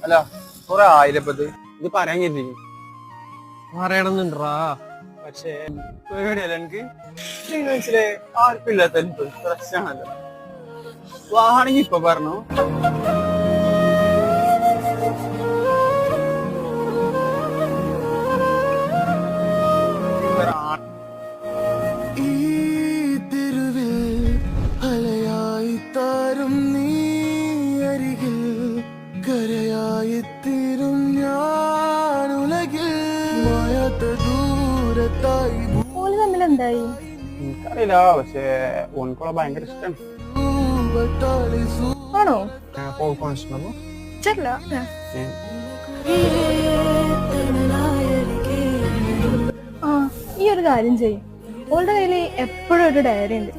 അല്ല കുറെ ആയിരപ്പത് ഇത് പറയാൻ കരുതി പറയണമെന്നുണ്ടാ. പക്ഷേ പേടിയല്ല എനിക്ക്. മനസ്സിലെ ആർക്കില്ലാത്ത പ്രശ്നമാണല്ലോ. വാണെങ്കിൽ ഇപ്പൊ പറഞ്ഞു. എന്തായി എനിക്കറിയില്ല, പക്ഷേ ഓൻകുള്ള ഭയങ്കര ഇഷ്ടമാണ്. ആണോ? ആ, ഈ ഒരു കാര്യം ചെയ്യും. ഓളുടെ കയ്യിൽ എപ്പോഴും ഒരു ഡയറി ഉണ്ട്.